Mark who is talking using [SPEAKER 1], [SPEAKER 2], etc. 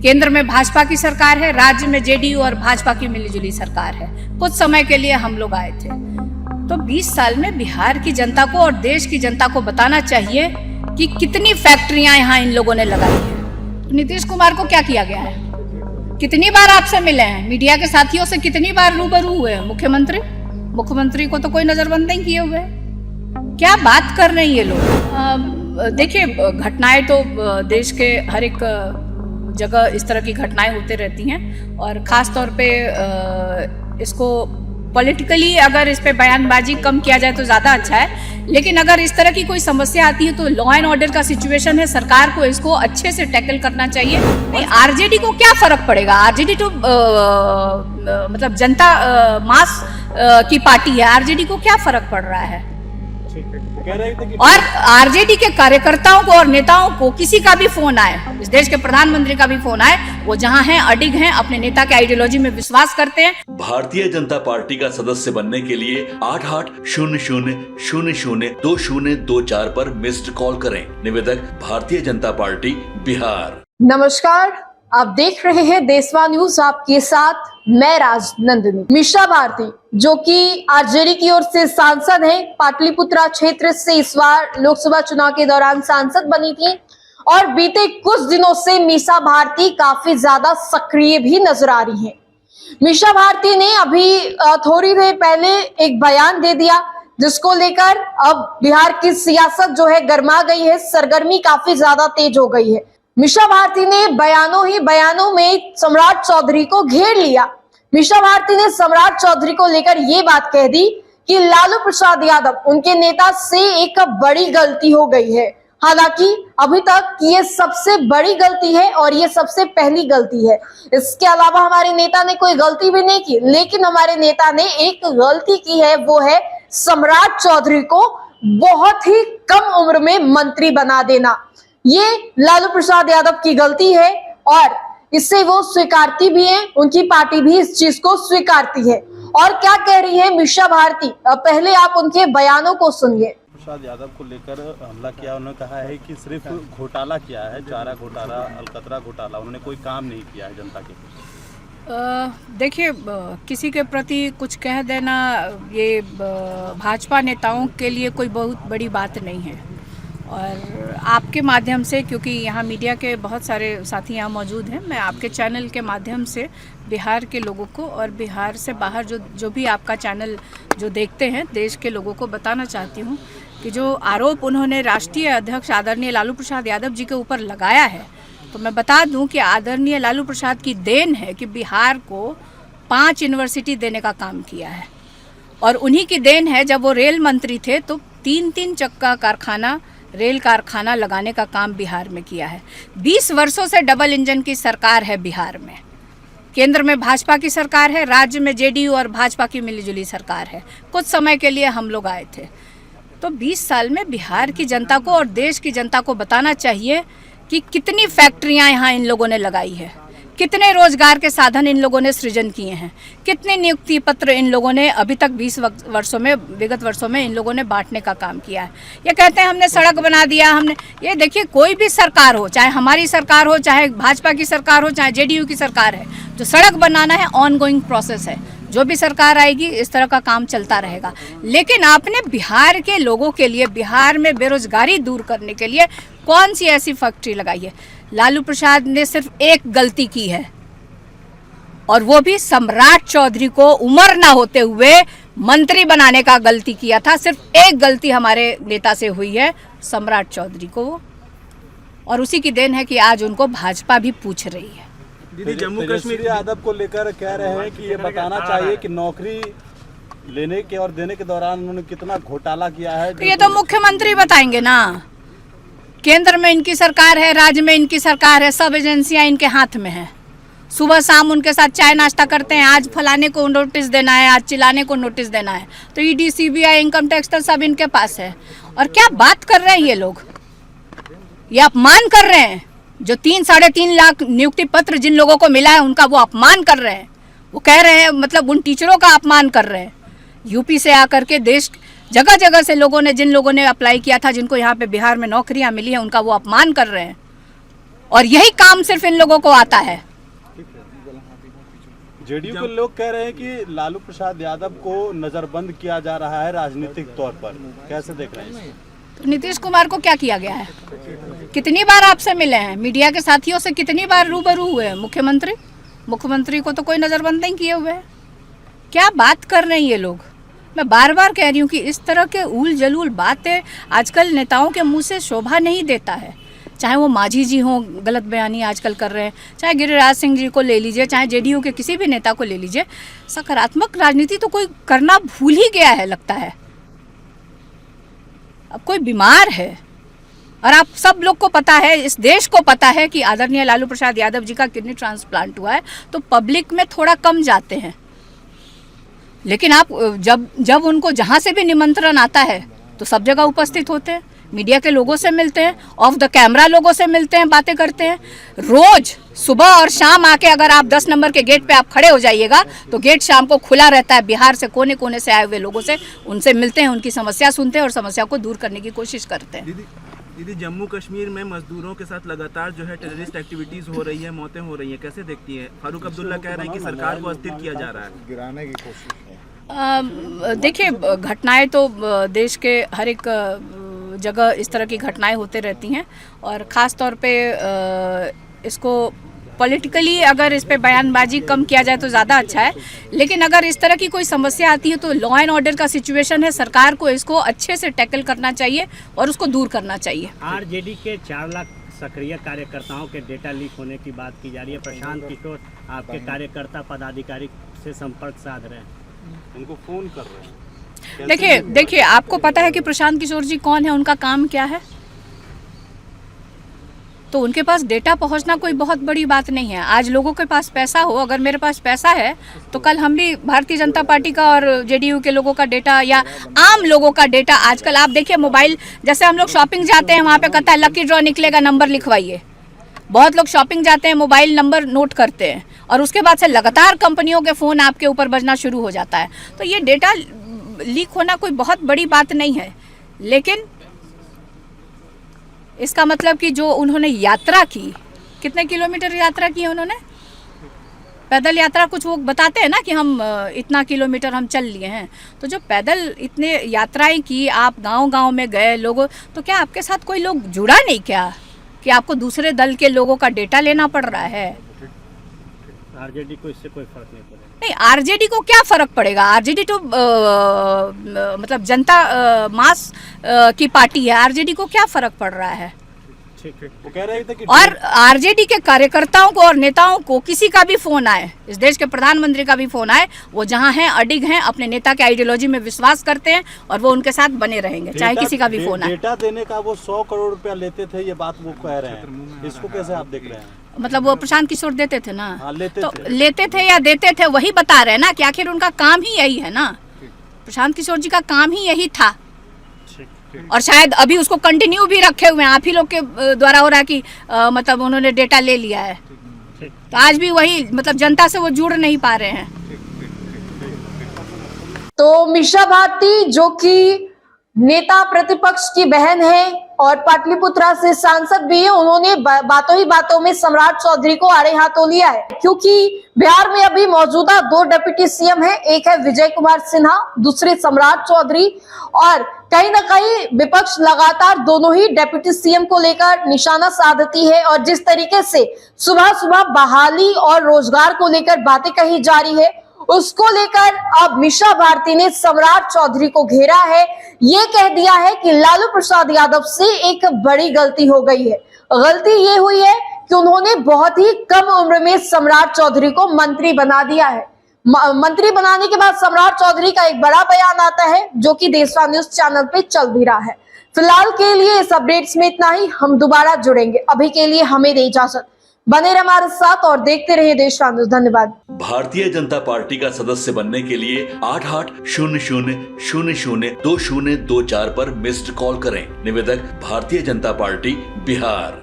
[SPEAKER 1] केंद्र में भाजपा की सरकार है, राज्य में जेडीयू और भाजपा की मिलीजुली सरकार है। कुछ समय के लिए हम लोग आए थे। तो 20 साल में बिहार की जनता को और देश की जनता को बताना चाहिए कि कितनी फैक्ट्रियां यहाँ इन लोगों ने लगाई है। तो नीतीश कुमार को क्या किया गया है? कितनी बार आपसे मिले हैं, मीडिया के साथियों से कितनी बार रूबरू हुए हैं? मुख्यमंत्री को तो कोई नजरबंद नहीं किए हुए। क्या बात कर रहे हैं ये लोग? देखिए, घटनाएं तो देश के हर एक जगह इस तरह की घटनाएं होते रहती हैं और ख़ास तौर पे इसको पॉलिटिकली अगर इस पे बयानबाजी कम किया जाए तो ज़्यादा अच्छा है। लेकिन अगर इस तरह की कोई समस्या आती है तो लॉ एंड ऑर्डर का सिचुएशन है, सरकार को इसको अच्छे से टैकल करना चाहिए। नहीं, आरजेडी को क्या फर्क पड़ेगा? आरजेडी तो मतलब जनता मास की पार्टी है, आरजेडी को क्या फर्क पड़ रहा है? और आरजेडी के कार्यकर्ताओं को और नेताओं को किसी का भी फोन आए, इस देश के प्रधानमंत्री का भी फोन आए, वो जहां हैं अडिग हैं, अपने नेता के आइडियोलॉजी में विश्वास करते हैं।
[SPEAKER 2] भारतीय जनता पार्टी का सदस्य बनने के लिए 8800002024 पर मिस्ड कॉल करें। निवेदक भारतीय जनता पार्टी बिहार।
[SPEAKER 3] नमस्कार, आप देख रहे हैं देशवा न्यूज, आपके साथ मैं राजनंदिनी। मीसा भारती जो कि आरजेडी की ओर से सांसद हैं, पाटलिपुत्रा क्षेत्र से इस बार लोकसभा चुनाव के दौरान सांसद बनी थी और बीते कुछ दिनों से मीसा भारती काफी ज्यादा सक्रिय भी नजर आ रही हैं। मीसा भारती ने अभी थोड़ी देर पहले एक बयान दे दिया जिसको लेकर अब बिहार की सियासत जो है गर्मा गई है, सरगर्मी काफी ज्यादा तेज हो गई है। मीसा भारती ने बयानों में सम्राट चौधरी को घेर लिया। मीसा भारती ने सम्राट चौधरी को लेकर ये बात कह दी कि लालू प्रसाद यादव उनके नेता से एक बड़ी गलती हो गई है। हालांकि अभी तक ये सबसे बड़ी गलती है और ये सबसे पहली गलती है। इसके अलावा हमारे नेता ने कोई गलती भी नहीं की, लेकिन हमारे नेता ने एक गलती की है, वो है सम्राट चौधरी को बहुत ही कम उम्र में मंत्री बना देना। ये लालू प्रसाद यादव की गलती है और इससे वो स्वीकारती भी है, उनकी पार्टी भी इस चीज को स्वीकारती है। और क्या कह रही है मीसा भारती, पहले आप उनके बयानों को सुनिए।
[SPEAKER 4] प्रसाद यादव को लेकर हमला किया, उन्होंने कहा है कि सिर्फ घोटाला किया है, चारा घोटाला, अलकतरा घोटाला, उन्होंने कोई काम नहीं किया है जनता के।
[SPEAKER 1] देखिए, किसी के प्रति कुछ कह देना ये भाजपा नेताओं के लिए कोई बहुत बड़ी बात नहीं है। और आपके माध्यम से, क्योंकि यहाँ मीडिया के बहुत सारे साथी यहाँ मौजूद हैं, मैं आपके चैनल के माध्यम से बिहार के लोगों को और बिहार से बाहर जो भी आपका चैनल जो देखते हैं, देश के लोगों को बताना चाहती हूँ कि जो आरोप उन्होंने राष्ट्रीय अध्यक्ष आदरणीय लालू प्रसाद यादव जी के ऊपर लगाया है, तो मैं बता दूं कि आदरणीय लालू प्रसाद की देन है कि बिहार को 5 यूनिवर्सिटी देने का काम किया है। और उन्हीं की देन है, जब वो रेल मंत्री थे तो 3-3 चक्का कारखाना, रेल कारखाना लगाने का काम बिहार में किया है। 20 वर्षों से डबल इंजन की सरकार है बिहार में। केंद्र में भाजपा की सरकार है, राज्य में जेडीयू और भाजपा की मिलीजुली सरकार है। कुछ समय के लिए हम लोग आए थे। तो 20 साल में बिहार की जनता को और देश की जनता को बताना चाहिए कि कितनी फैक्ट्रियां यहाँ इन लोगों ने लगाई है, कितने रोजगार के साधन इन लोगों ने सृजन किए हैं, कितने नियुक्ति पत्र इन लोगों ने अभी तक विगत वर्षों में इन लोगों ने बांटने का काम किया है। ये कहते हैं हमने सड़क बना दिया, हमने ये देखिए, कोई भी सरकार हो, चाहे हमारी सरकार हो, चाहे भाजपा की सरकार हो, चाहे जेडीयू की सरकार है, जो सड़क बनाना है ऑनगोइंग प्रोसेस है। जो भी सरकार आएगी इस तरह का काम चलता रहेगा। लेकिन आपने बिहार के लोगों के लिए, बिहार में बेरोजगारी दूर करने के लिए कौन सी ऐसी फैक्ट्री लगाई है? लालू प्रसाद ने सिर्फ एक गलती की है और वो भी सम्राट चौधरी को उम्र ना होते हुए मंत्री बनाने का गलती किया था। सिर्फ एक गलती हमारे नेता से हुई है, सम्राट चौधरी को, और उसी की देन है कि आज उनको भाजपा भी पूछ रही है।
[SPEAKER 4] दीदी, जम्मू कश्मीर यादव को लेकर कह रहे हैं कि ये बताना चाहिए कि नौकरी लेने के और देने के दौरान उन्होंने कितना घोटाला किया है।
[SPEAKER 1] तो ये तो मुख्यमंत्री बताएंगे ना। केंद्र में इनकी सरकार है, राज्य में इनकी सरकार है, सब एजेंसियां इनके हाथ में है। सुबह शाम उनके साथ चाय नाश्ता करते हैं, आज फलाने को नोटिस देना है, आज चिल्लाने को नोटिस देना है। तो ईडी, सीबीआई, इनकम टैक्स तो सब इनके पास है। और क्या बात कर रहे हैं ये लोग? ये अपमान कर रहे हैं। जो 3-3.5 लाख नियुक्ति पत्र जिन लोगों को मिला है उनका वो अपमान कर रहे हैं। वो कह रहे हैं, मतलब उन टीचरों का अपमान कर रहे हैं। यूपी से आकर के देश जगह जगह से लोगों ने, जिन लोगों ने अप्लाई किया था, जिनको यहाँ पे बिहार में नौकरियाँ मिली हैं, उनका वो अपमान कर रहे हैं। और यही काम सिर्फ इन लोगों को आता है।
[SPEAKER 4] जेडीयू के लोग कह रहे हैं कि लालू प्रसाद यादव को नजरबंद किया जा रहा है राजनीतिक तौर पर, कैसे देख रहे हैं इसको?
[SPEAKER 1] तो नीतीश कुमार को क्या किया गया है? कितनी बार आपसे मिले हैं, मीडिया के साथियों से कितनी बार रूबरू हुए हैं? मुख्यमंत्री को तो कोई नजरबंद नहीं किए हुए है। क्या बात कर रहे हैं ये लोग? मैं बार बार कह रही हूँ कि इस तरह के उल जलूल बातें आजकल नेताओं के मुंह से शोभा नहीं देता है। चाहे वो मांझी जी हों, गलत बयानी आजकल कर रहे हैं, चाहे गिरिराज सिंह जी को ले लीजिए, चाहे जेडीयू के किसी भी नेता को ले लीजिए, सकारात्मक राजनीति तो कोई करना भूल ही गया है लगता है। अब कोई बीमार है, और आप सब लोग को पता है, इस देश को पता है कि आदरणीय लालू प्रसाद यादव जी का किडनी ट्रांसप्लांट हुआ है, तो पब्लिक में थोड़ा कम जाते हैं। लेकिन आप जब उनको जहाँ से भी निमंत्रण आता है तो सब जगह उपस्थित होते हैं, मीडिया के लोगों से मिलते हैं, ऑफ द कैमरा लोगों से मिलते हैं, बातें करते हैं। रोज सुबह और शाम आके अगर आप 10 नंबर के गेट पे आप खड़े हो जाइएगा तो गेट शाम को खुला रहता है। बिहार से कोने कोने से आए हुए लोगों से उनसे मिलते हैं, उनकी समस्या सुनते हैं और समस्या को दूर करने की कोशिश करते हैं।
[SPEAKER 5] दीदी, जम्मू कश्मीर में मजदूरों के साथ लगातार जो है टेररिस्ट एक्टिविटीज हो रही है, मौतें हो रही हैं, कैसे देखती हैं? फारूक अब्दुल्ला कह रहे हैं कि सरकार को अस्थिर किया जा रहा है, गिराने की कोशिश है।
[SPEAKER 1] देखिए, घटनाएं तो देश के हर एक जगह इस तरह की घटनाएं होते रहती हैं, और ख़ास तौर पे इसको पॉलिटिकली अगर इस पे बयानबाजी कम किया जाए तो ज़्यादा अच्छा है। लेकिन अगर इस तरह की कोई समस्या आती है तो लॉ एंड ऑर्डर का सिचुएशन है, सरकार को इसको अच्छे से टैकल करना चाहिए और उसको दूर करना चाहिए।
[SPEAKER 6] आरजेडी के 4 लाख सक्रिय कार्यकर्ताओं के डेटा लीक होने की बात की जा रही है। प्रशांत किशोर आपके कार्यकर्ता पदाधिकारी से संपर्क साध रहे हैं,
[SPEAKER 4] उनको फोन कर रहे हैं।
[SPEAKER 1] देखिए आपको पता है कि प्रशांत किशोर जी कौन है, उनका काम क्या है, तो उनके पास डेटा पहुंचना कोई बहुत बड़ी बात नहीं है। आज लोगों के पास पैसा हो, अगर मेरे पास पैसा है तो कल हम भी भारतीय जनता पार्टी का और जेडीयू के लोगों का डेटा या आम लोगों का डेटा, आजकल आप देखिए मोबाइल, जैसे हम लोग शॉपिंग जाते हैं वहाँ पे कहता है लकी ड्रॉ निकलेगा, नंबर लिखवाइए। बहुत लोग शॉपिंग जाते हैं, मोबाइल नंबर नोट करते हैं और उसके बाद से लगातार कंपनियों के फ़ोन आपके ऊपर बजना शुरू हो जाता है। तो ये डेटा लीक होना कोई बहुत बड़ी बात नहीं है, लेकिन इसका मतलब कि जो उन्होंने यात्रा की, कितने किलोमीटर यात्रा की है उन्होंने, पैदल यात्रा, कुछ वो बताते हैं ना कि हम इतना किलोमीटर हम चल लिए हैं, तो जो पैदल इतने यात्राएं की, आप गांव-गांव में गए लोगों, तो क्या आपके साथ कोई लोग जुड़ा नहीं क्या कि आपको दूसरे दल के लोगों का डेटा लेना पड़ रहा है?
[SPEAKER 6] आरजेडी को इससे कोई फर्क नहीं पड़ेगा।
[SPEAKER 1] नहीं, आरजेडी को क्या फर्क पड़ेगा? आरजेडी तो मतलब जनता मास की पार्टी है, आरजेडी को क्या फर्क पड़ रहा है?
[SPEAKER 4] वो कह रहे थे कि
[SPEAKER 1] और आरजेडी के कार्यकर्ताओं को और नेताओं को किसी का भी फोन आए, इस देश के प्रधानमंत्री का भी फोन आए, वो जहां हैं अडिग हैं, अपने नेता के आइडियोलॉजी में विश्वास करते हैं और वो उनके साथ बने रहेंगे, चाहे किसी का भी फोन आए।
[SPEAKER 4] डेटा देने का वो 100 करोड़ रुपया लेते थे, ये बात वो कह रहे हैं, इसको कैसे आप देख रहे हैं?
[SPEAKER 1] मतलब वो प्रशांत किशोर देते थे ना,
[SPEAKER 4] हाँ,
[SPEAKER 1] लेते थे या देते थे, वही बता रहे हैं ना कि आखिर उनका काम ही यही है ना। प्रशांत किशोर जी का काम ही यही था और शायद अभी उसको कंटिन्यू भी रखे हुए हैं। आप ही लोग के द्वारा हो रहा है कि मतलब उन्होंने डेटा ले लिया है, तो आज भी वही, मतलब जनता से वो जुड़ नहीं पा रहे हैं।
[SPEAKER 3] तो मीशा भारती, जो कि नेता प्रतिपक्ष की बहन है और पाटलिपुत्रा से सांसद भी है, उन्होंने बातों ही बातों में सम्राट चौधरी को आड़े हाथों लिया है, क्योंकि बिहार में अभी मौजूदा 2 डिप्टी सीएम हैं, एक है विजय कुमार सिन्हा, दूसरे सम्राट चौधरी, और कहीं ना कहीं विपक्ष लगातार दोनों ही डिप्टी सीएम को लेकर निशाना साधती है। और जिस तरीके से सुबह सुबह बहाली और रोजगार को लेकर बातें कही जा रही है, उसको लेकर अब मीशा भारती ने सम्राट चौधरी को घेरा है। ये कह दिया है कि लालू प्रसाद यादव से एक बड़ी गलती हो गई है। गलती ये हुई है कि उन्होंने बहुत ही कम उम्र में सम्राट चौधरी को मंत्री बना दिया है। मंत्री बनाने के बाद सम्राट चौधरी का एक बड़ा बयान आता है, जो कि देशवा न्यूज चैनल पे चल भी रहा है। फिलहाल के लिए इस अपडेट्स में इतना ही, हम दोबारा जुड़ेंगे। अभी के लिए हमें दे इजाजत, बने रहे हमारे साथ और देखते रहिए देशवा न्यूज। धन्यवाद।
[SPEAKER 2] भारतीय जनता पार्टी का सदस्य बनने के लिए 8800002024 पर मिस्ड कॉल करें। निवेदक भारतीय जनता पार्टी बिहार।